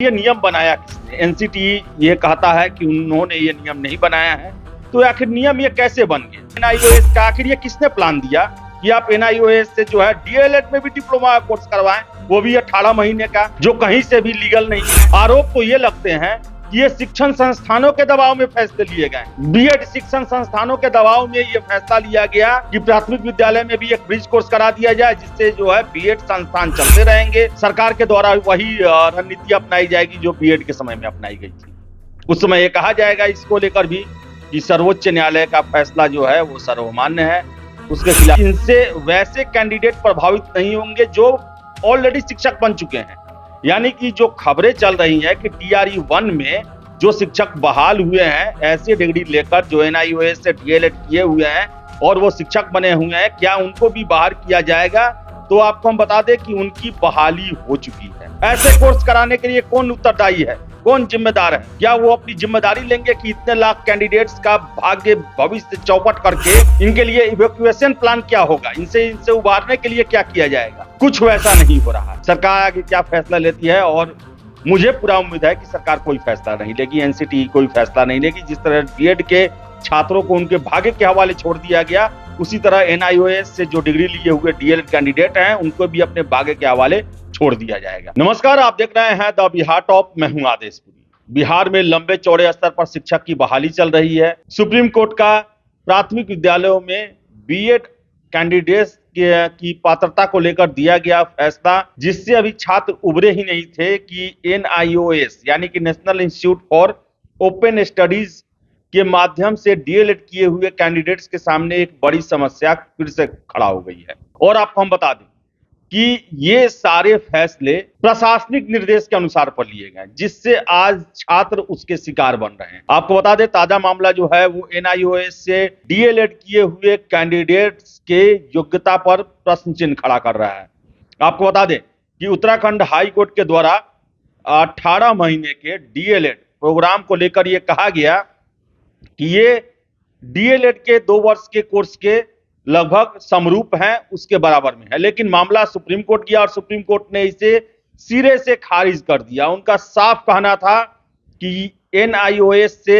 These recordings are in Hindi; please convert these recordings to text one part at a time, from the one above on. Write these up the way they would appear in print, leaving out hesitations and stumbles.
ये नियम बनाया किसने? एनसीटी ये कहता है कि उन्होंने ये नियम नहीं बनाया है, तो आखिर नियम ये कैसे बन गए? एनआईओएस का आखिर ये किसने प्लान दिया कि आप एनआईओएस से जो है डीएलएड में भी डिप्लोमा कोर्स करवाएं, वो भी 18 महीने का, जो कहीं से भी लीगल नहीं है। आरोप तो ये लगते हैं कि ये शिक्षण संस्थानों के दबाव में फैसले लिए गए। बीएड शिक्षण संस्थानों के दबाव में ये फैसला लिया गया कि प्राथमिक विद्यालय में भी एक ब्रिज कोर्स करा दिया जाए, जिससे जो है बीएड संस्थान चलते रहेंगे। सरकार के द्वारा वही रणनीति अपनाई जाएगी जो बीएड के समय में अपनाई गई थी। उस समय ये कहा जाएगा इसको लेकर भी कि सर्वोच्च न्यायालय का फैसला जो है वो सर्वमान्य है, उसके खिलाफ इनसे वैसे कैंडिडेट प्रभावित नहीं होंगे जो ऑलरेडी शिक्षक बन चुके हैं। यानी कि जो खबरें चल रही हैं कि टीआरई 1 में जो शिक्षक बहाल हुए हैं, ऐसे डिग्री लेकर जो एनआईओएस से डीएलएड किए हुए हैं और वो शिक्षक बने हुए हैं, क्या उनको भी बाहर किया जाएगा? तो आपको हम बता दें कि उनकी बहाली हो चुकी है। ऐसे कोर्स कराने के लिए कौन उत्तरदायी है, कौन जिम्मेदार है? क्या वो अपनी जिम्मेदारी लेंगे कि इतने लाख कैंडिडेट्स का भाग्य भविष्य चौपट करके इनके लिए इवैक्यूएशन प्लान क्या होगा, इनसे उबारने के लिए क्या किया जाएगा? कुछ वैसा नहीं हो रहा। सरकार आगे क्या फैसला लेती है, और मुझे पूरा उम्मीद है कि सरकार कोई फैसला नहीं लेगी, एनसीटी कोई फैसला नहीं लेगी। जिस तरह बीएड के छात्रों को उनके भाग्य के हवाले छोड़ दिया गया, उसी तरह एनआईओएस से जो डिग्री लिए हुए डीएलएड कैंडिडेट हैं उनको भी अपने भाग्य के हवाले छोड़ दिया जाएगा। नमस्कार, आप देख रहे हैं द बिहार टॉप। मैं हूं आदेशपुरी। बिहार में लंबे चौड़े स्तर पर शिक्षक की बहाली चल रही है। सुप्रीम कोर्ट का प्राथमिक विद्यालयों में बीएड कैंडिडेट्स की पात्रता को लेकर दिया गया फैसला, जिससे अभी छात्र उबरे ही नहीं थे कि एनआईओएस यानी कि national institute for open studies के माध्यम से डीएलएड किए हुए कैंडिडेट्स के सामने एक बड़ी समस्या फिर से खड़ा हो गई है। और आपको हम बता दें कि ये सारे फैसले प्रशासनिक निर्देश के अनुसार पर लिए गए, जिससे आज छात्र उसके शिकार बन रहे हैं। आपको बता दें, ताजा मामला जो है वो एनआईओएस से डीएलएड किए हुए कैंडिडेट्स के योग्यता पर प्रश्न चिन्ह खड़ा कर रहा है। आपको बता दें कि उत्तराखंड हाई कोर्ट के द्वारा 18 महीने के डीएलएड प्रोग्राम को लेकर यह कहा गया कि ये डीएलएड के 2 वर्ष के कोर्स के लगभग समरूप हैं, उसके बराबर में है। लेकिन मामला सुप्रीम कोर्ट गया और सुप्रीम कोर्ट ने इसे सिरे से खारिज कर दिया। उनका साफ कहना था कि एनआईओएस से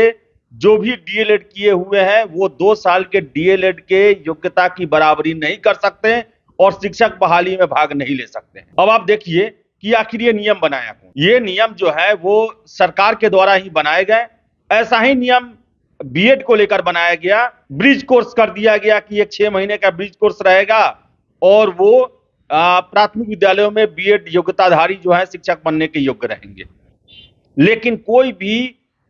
जो भी डीएलएड किए हुए हैं वो 2 साल के डीएलएड के योग्यता की बराबरी नहीं कर सकते और शिक्षक बहाली में भाग नहीं ले सकते। अब आप देखिए कि आखिर ये नियम बनाया कौन? ये नियम जो है वो सरकार के द्वारा ही बनाए गए। ऐसा ही नियम बीएड को लेकर बनाया गया। ब्रिज कोर्स कर दिया गया कि एक 6 महीने का ब्रिज कोर्स रहेगा और वो प्राथमिक विद्यालयों में बीएड योग्यताधारी जो है शिक्षक बनने के योग्य रहेंगे। लेकिन कोई भी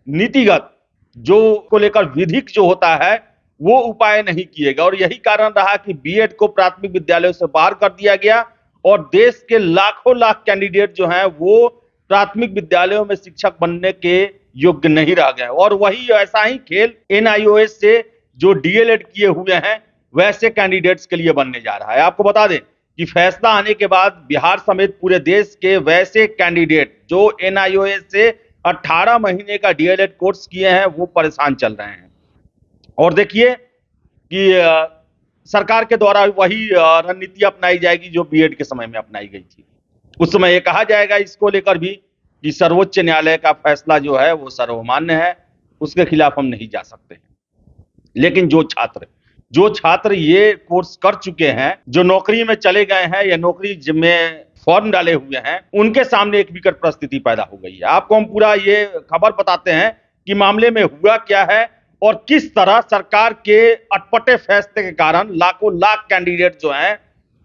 नीतिगत जो को लेकर विधिक जो होता है वो उपाय नहीं किए गए, और यही कारण रहा कि बीएड को प्राथमिक विद्यालयों से बाहर कर दिया गया और देश के लाखों लाख कैंडिडेट जो हैं वो प्राथमिक विद्यालयों में शिक्षक बनने के योग्य नहीं रह गए। और वही ऐसा ही खेल एनआईओएस से जो डीएलएड किए हुए हैं वैसे कैंडिडेट्स के लिए बनने जा रहा है। आपको बता दें कि फैसला आने के बाद बिहार समेत पूरे देश के वैसे कैंडिडेट जो एनआईओएस से 18 महीने का डीएलएड कोर्स किए हैं वो परेशान चल रहे हैं। और देखिए कि सरकार के द्वारा वही रणनीति अपनाई जाएगी जो बीएड के समय में अपनाई गई थी। उस समय ये कहा जाएगा इसको लेकर भी कि सर्वोच्च न्यायालय का फैसला जो है वो सर्वमान्य है, उसके खिलाफ हम नहीं जा सकते। लेकिन जो छात्र ये कोर्स कर चुके हैं, जो नौकरी में चले गए हैं या नौकरी में फॉर्म डाले हुए हैं, उनके सामने एक विकट परिस्थिति पैदा हो गई है। आपको हम पूरा ये खबर बताते हैं कि मामले में हुआ क्या है और किस तरह सरकार के अटपटे फैसले के कारण लाखों लाख कैंडिडेट जो हैं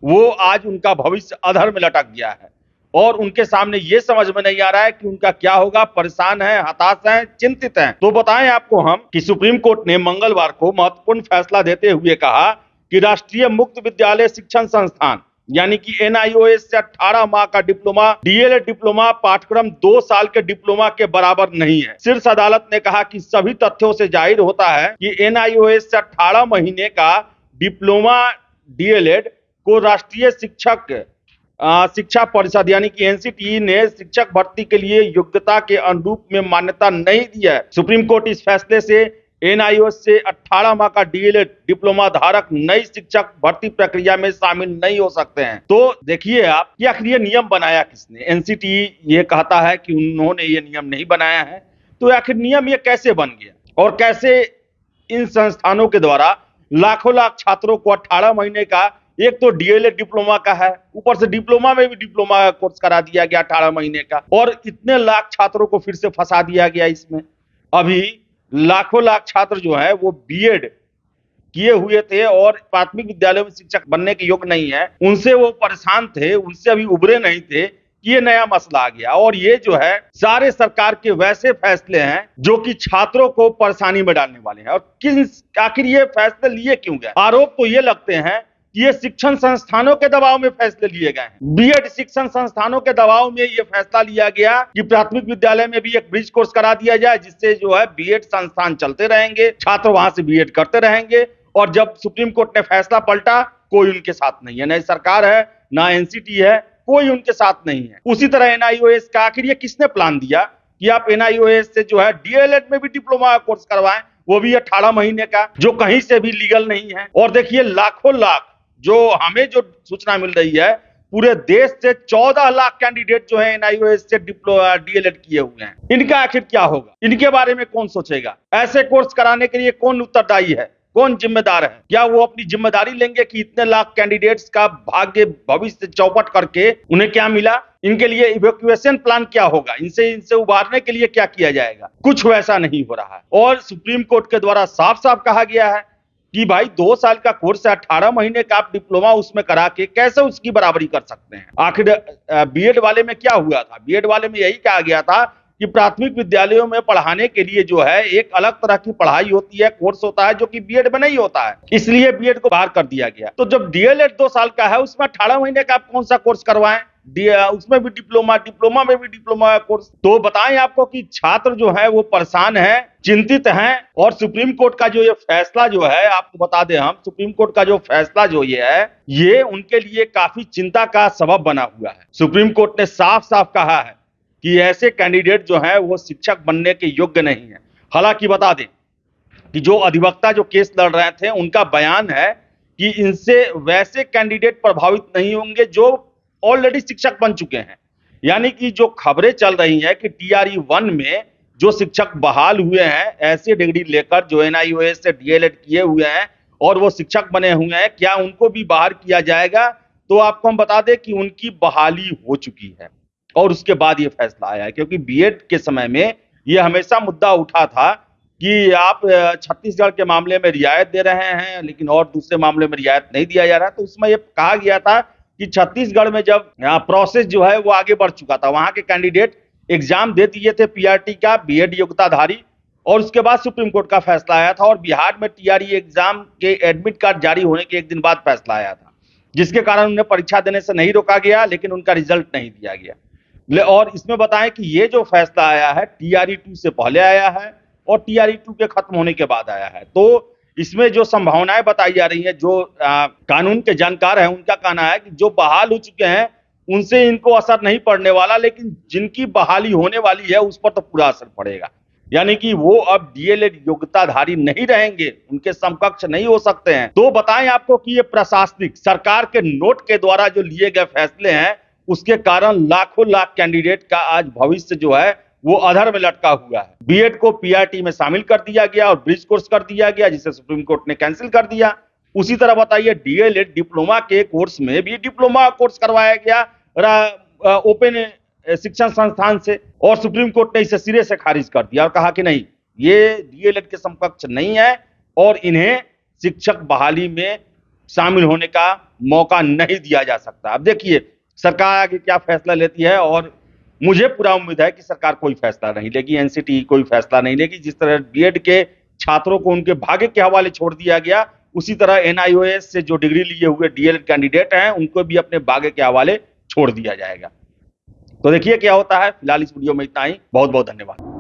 वो आज उनका भविष्य अधर में लटक गया है और उनके सामने ये समझ में नहीं आ रहा है कि उनका क्या होगा। परेशान है, हताश है, चिंतित हैं। तो बताएं आपको हम कि सुप्रीम कोर्ट ने मंगलवार को महत्वपूर्ण फैसला देते हुए कहा कि राष्ट्रीय मुक्त विद्यालय शिक्षण संस्थान यानी कि एनआईओएस से 18 माह का डिप्लोमा डीएलएड डिप्लोमा पाठ्यक्रम 2 साल के डिप्लोमा के बराबर नहीं है। शीर्ष अदालत ने कहा कि सभी तथ्यों से जाहिर होता है कि एनआईओएस से 18 महीने का डिप्लोमा डीएलएड को राष्ट्रीय शिक्षा परिषद यानी कि एनसीटी ने शिक्षक भर्ती के लिए योग्यता के अनुरूप में मान्यता नहीं दी है। सुप्रीम कोर्ट इस फैसले से एनआईओएस से 18 माह का डीएलएड डिप्लोमा धारक नई शिक्षक भर्ती प्रक्रिया में शामिल नहीं हो सकते हैं। तो देखिए आप कि आखिर ये नियम बनाया किसने? एनसीटी ये कहता है कि उन्होंने ये नियम नहीं बनाया है, तो आखिर नियम ये कैसे बन गया और कैसे इन संस्थानों के द्वारा लाखों लाख छात्रों को 18 महीने का, एक तो डीएलएड डिप्लोमा का है, ऊपर से डिप्लोमा में भी डिप्लोमा कोर्स करा दिया गया 18 महीने का, और इतने लाख छात्रों को फिर से फंसा दिया गया इसमें। अभी लाखों लाख छात्र जो है वो बीएड किए हुए थे और प्राथमिक विद्यालयों में शिक्षक बनने के योग्य नहीं है, उनसे वो परेशान थे, उनसे अभी उबरे नहीं थे कि ये नया मसला आ गया। और ये जो है सारे सरकार के वैसे फैसले हैं जो कि छात्रों को परेशानी में डालने वाले हैं। और किस आखिर ये फैसले लिए क्यों गए? आरोप तो ये लगते हैं कि ये शिक्षण संस्थानों के दबाव में फैसले लिए गए हैं। बीएड शिक्षण संस्थानों के दबाव में ये फैसला लिया गया कि प्राथमिक विद्यालय में भी एक ब्रिज कोर्स करा दिया जाए, जिससे जो है बीएड संस्थान चलते रहेंगे, छात्र वहां से बीएड करते रहेंगे। और जब सुप्रीम कोर्ट ने फैसला पलटा, कोई उनके साथ नहीं है, न सरकार है ना एनसीटी है, कोई उनके साथ नहीं है। उसी तरह एनआईओएस का आखिर ये किसने प्लान दिया कि आप एनआईओएस से जो है डीएलएड में भी डिप्लोमा कोर्स करवाएं, वो भी 18 महीने का, जो कहीं से भी लीगल नहीं है। और देखिए लाखों लाख, जो हमें जो सूचना मिल रही है, पूरे देश से 14 लाख कैंडिडेट जो है एनआईओएस से डीएलएड किए हुए हैं। इनका आखिर क्या होगा? इनके बारे में कौन सोचेगा? ऐसे कोर्स कराने के लिए कौन उत्तरदायी है, कौन जिम्मेदार है? क्या वो अपनी जिम्मेदारी लेंगे कि इतने लाख कैंडिडेट्स का भाग्य भविष्य चौपट करके उन्हें क्या मिला? इनके लिए इवैक्यूएशन प्लान क्या होगा? इनसे उबारने के लिए क्या किया जाएगा? कुछ वैसा नहीं हो रहा है। और सुप्रीम कोर्ट के द्वारा साफ साफ कहा गया है कि भाई 2 साल का कोर्स है, 18 महीने का आप डिप्लोमा उसमें करा के कैसे उसकी बराबरी कर सकते हैं? आखिर बीएड वाले में क्या हुआ था? बीएड वाले में यही कहा गया था कि प्राथमिक विद्यालयों में पढ़ाने के लिए जो है एक अलग तरह की पढ़ाई होती है, कोर्स होता है, जो कि बीएड में नहीं होता है, इसलिए बीएड को बाहर कर दिया गया। तो जब डीएलएड 2 साल का है, उसमें 18 महीने का आप कौन सा कोर्स करवाएं? उसमें भी डिप्लोमा में भी डिप्लोमा कोर्स। तो बताएं आपको कि छात्र जो है वो परेशान है, चिंतित हैं। और सुप्रीम कोर्ट का जो ये फैसला जो है, आपको बता दें हम, सुप्रीम कोर्ट का जो फैसला जो ये है, ये उनके लिए काफी चिंता का सबब बना हुआ है। सुप्रीम कोर्ट ने साफ साफ कहा है कि ऐसे कैंडिडेट जो है वो शिक्षक बनने के योग्य नहीं है। हालांकि बता दें कि जो अधिवक्ता जो केस लड़ रहे थे, उनका बयान है कि इनसे वैसे कैंडिडेट प्रभावित नहीं होंगे जो ऑलरेडी शिक्षक बन चुके हैं। यानी कि जो खबरें चल रही हैं कि टीआरई 1 में जो शिक्षक बहाल हुए हैं, ऐसे डिग्री लेकर जो एनआईओएस से डीएलएड किए हुए हैं और वो शिक्षक बने हुए हैं, क्या उनको भी बाहर किया जाएगा? तो आपको हम बता दें कि उनकी बहाली हो चुकी है और उसके बाद ये फैसला आया है। क्योंकि बीएड के समय में ये हमेशा मुद्दा उठा था कि आप छत्तीसगढ़ के मामले में रियायत दे रहे हैं, लेकिन और दूसरे मामले में रियायत नहीं दिया जा रहा। तो उसमें ये कहा गया था कि छत्तीसगढ़ में जब प्रोसेस जो है वो आगे बढ़ चुका था, वहां के कैंडिडेट एग्जाम दे दिए थे पीआरटी का, बीएड योग्यताधारी, और उसके बाद सुप्रीम कोर्ट का फैसला आया था। और बिहार में टीआरई एग्जाम के एडमिट कार्ड जारी होने के 1 दिन बाद फैसला आया था, जिसके कारण उन्हें परीक्षा देने से नहीं रोका गया, लेकिन उनका रिजल्ट नहीं दिया गया। और इसमें बताएं कि ये जो फैसला आया है टीआरई 2 से पहले आया है और टीआरई 2 के खत्म होने के बाद आया है। तो इसमें जो संभावनाएं बताई जा रही हैं, जो कानून के जानकार हैं, उनका कहना है कि जो बहाल हो चुके हैं उनसे इनको असर नहीं पड़ने वाला, लेकिन जिनकी बहाली होने वाली है उस पर तो पूरा असर पड़ेगा। यानी कि वो अब डीएलएड योग्यताधारी नहीं रहेंगे, उनके समकक्ष नहीं हो सकते हैं। तो बताएं आपको कि ये प्रशासनिक सरकार के नोट के द्वारा जो लिए गए फैसले हैं, उसके कारण लाखों लाख कैंडिडेट का आज भविष्य जो है वो अधर में लटका हुआ है। बीएड को पीआरटी में शामिल कर दिया गया और ब्रिज कोर्स कर दिया गया, जिसे सुप्रीम कोर्ट ने कैंसिल कर दिया। उसी तरह बताइए डीएलएड डिप्लोमा के कोर्स में भी डिप्लोमा कोर्स करवाया गया ओपन शिक्षण संस्थान से, और सुप्रीम कोर्ट ने इसे सिरे से खारिज कर दिया और कहा कि नहीं, ये डीएलएड के समकक्ष नहीं है और इन्हें शिक्षक बहाली में शामिल होने का मौका नहीं दिया जा सकता। अब देखिए सरकार आगे क्या फैसला लेती है, और मुझे पूरा उम्मीद है कि सरकार कोई फैसला नहीं लेगी, एनसीटी कोई फैसला नहीं लेगी। जिस तरह बीएड के छात्रों को उनके भाग्य के हवाले छोड़ दिया गया, उसी तरह एनआईओएस से जो डिग्री लिए हुए डीएलएड कैंडिडेट हैं उनको भी अपने भाग्य के हवाले छोड़ दिया जाएगा। तो देखिए क्या होता है। फिलहाल इस वीडियो में इतना ही। बहुत बहुत धन्यवाद।